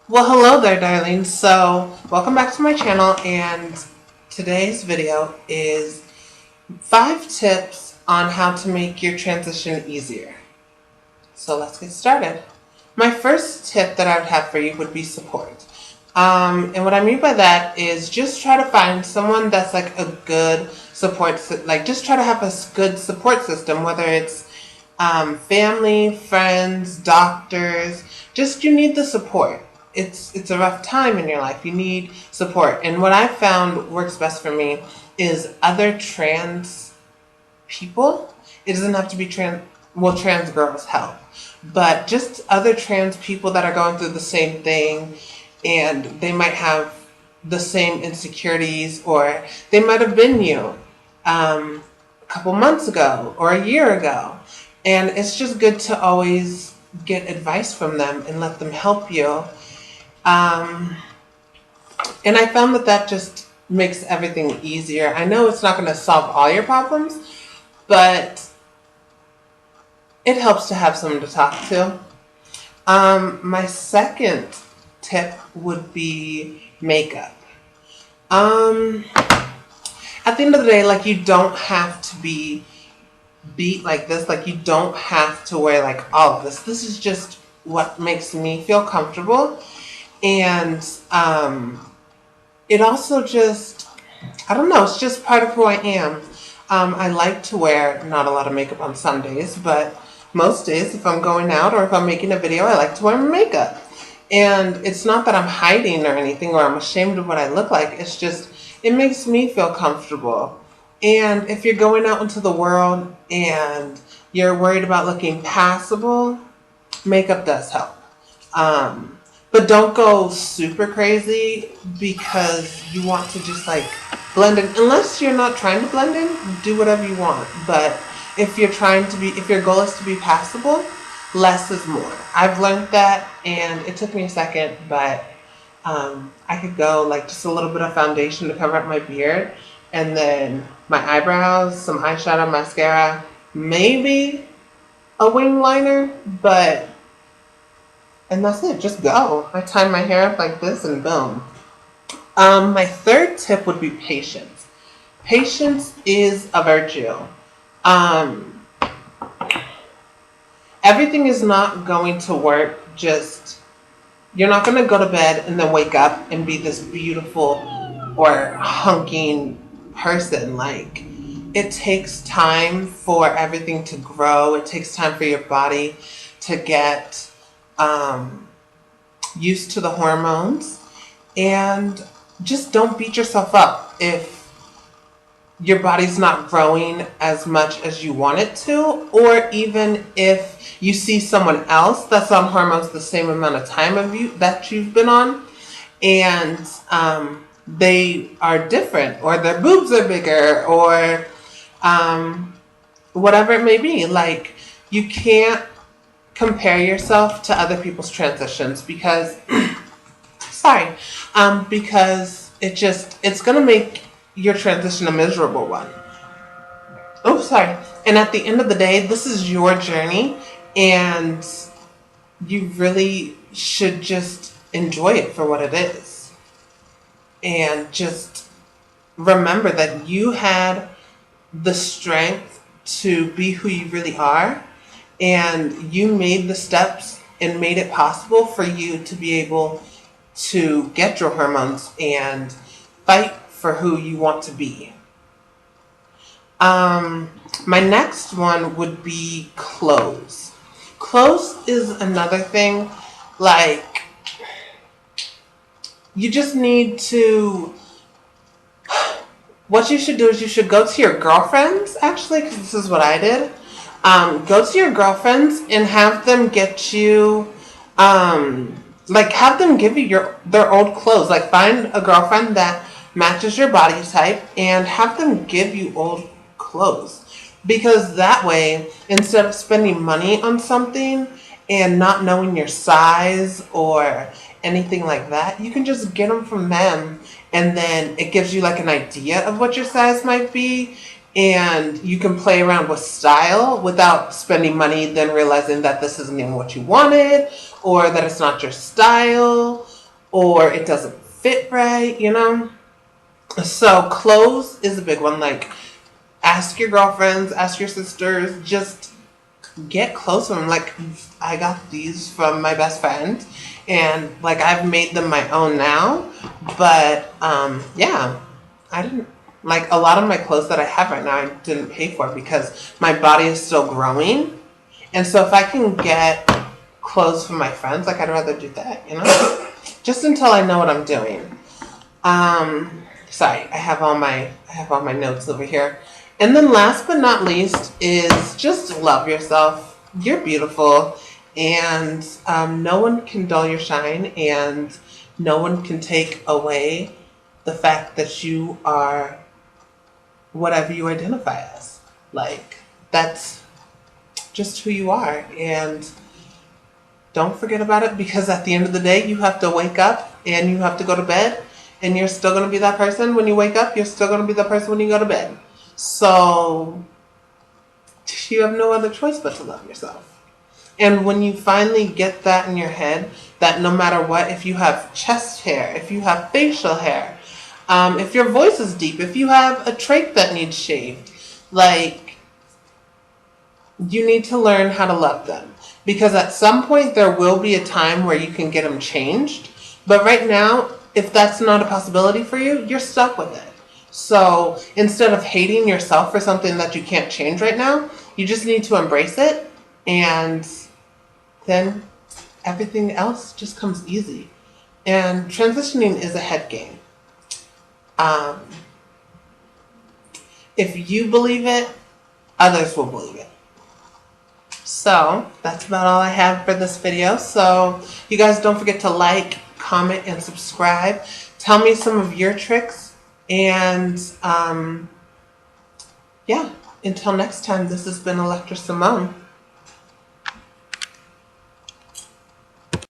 Well, hello there, darling. So, welcome back to my channel, and today's video is 5 tips on how to make your transition easier. So, let's get started. My first tip that I would have for you would be support. And what I mean by that is just try to find someone that's like a good support, like just try to have a good support system, whether it's family, friends, doctors. Just you need the support. It's a rough time in your life. You need support. And what I found works best for me is other trans people. It doesn't have to be trans. Well, trans girls help, but just other trans people that are going through the same thing, and they might have the same insecurities, or they might have been you a couple months ago or a year ago. And it's just good to always get advice from them and let them help you. Um, and I found that that just makes everything easier. I know it's not going to solve all your problems, but it helps to have someone to talk to. My second tip would be makeup. Um, at the end of the day, like, you don't have to be beat like this. Like, you don't have to wear like all of this. This is just what makes me feel comfortable. And it also just, I don't know, it's just part of who I am. I like to wear not a lot of makeup on some days, but most days, if I'm going out or if I'm making a video, I like to wear makeup. And it's not that I'm hiding or anything, or I'm ashamed of what I look like. It's just, it makes me feel comfortable. And if you're going out into the world and you're worried about looking passable, makeup does help. But don't go super crazy because you want to just like blend in. Unless you're not trying to blend in, do whatever you want. But if you're trying to be, if your goal is to be passable, less is more. I've learned that, and it took me a second, but I could go like just a little bit of foundation to cover up my beard, and then my eyebrows, some eyeshadow, mascara, maybe a wing liner, but and that's it. Just go. I tie my hair up like this, and boom. My third tip would be patience. Patience is a virtue. Um, Everything is not going to work just, you're not going to go to bed and then wake up and be this beautiful or hunking person. Like, it takes time for everything to grow. It takes time for your body to get um, used to the hormones. And just don't beat yourself up if your body's not growing as much as you want it to, or even if you see someone else that's on hormones the same amount of time of you that you've been on, and they are different, or their boobs are bigger, or whatever it may be. Like, you can't compare yourself to other people's transitions because sorry, because it's gonna make your transition a miserable one. Oh, sorry. And at the end of the day, this is your journey, and you really should just enjoy it for what it is. And just remember that you had the strength to be who you really are, and you made the steps and made it possible for you to be able to get your hormones and fight for who you want to be. My next one would be clothes. Clothes is another thing. Like, you just need to, what you should do is you should go to your girlfriends, actually, because this is what I did. Go to your girlfriends and have them get you, like, have them give you their old clothes. Like, find a girlfriend that matches your body type and have them give you old clothes. Because that way, instead of spending money on something and not knowing your size or anything like that, you can just get them from them, and then it gives you like an idea of what your size might be, and you can play around with style without spending money, then realizing that this isn't even what you wanted, or that it's not your style, or it doesn't fit right, you know? So clothes is a big one. Like, ask your girlfriends, ask your sisters, just get close to them. Like, I got these from my best friend, and like I've made them my own now. But yeah, I didn't like a lot of my clothes that I have right now. I didn't pay for because my body is still growing, and so if I can get clothes from my friends, like I'd rather do that, you know, just until I know what I'm doing. Sorry, I have all my notes over here. And then last but not least is just love yourself. You're beautiful, and no one can dull your shine, and no one can take away the fact that you are whatever you identify as. Like, that's just who you are, and don't forget about it, because at the end of the day, you have to wake up and you have to go to bed, and you're still going to be that person when you wake up. You're still going to be that person when you go to bed. So you have no other choice but to love yourself. And when you finally get that in your head, that no matter what, if you have chest hair, if you have facial hair, if your voice is deep, if you have a trait that needs shaved, like, you need to learn how to love them. Because at some point there will be a time where you can get them changed. But right now, if that's not a possibility for you, you're stuck with it. So instead of hating yourself for something that you can't change right now, you just need to embrace it, and then everything else just comes easy. And transitioning is a head game. Um, if you believe it, others will believe it. So that's about all I have for this video. So you guys don't forget to like, comment, and subscribe. Tell me some of your tricks. And yeah, until next time, this has been Elektra Simone.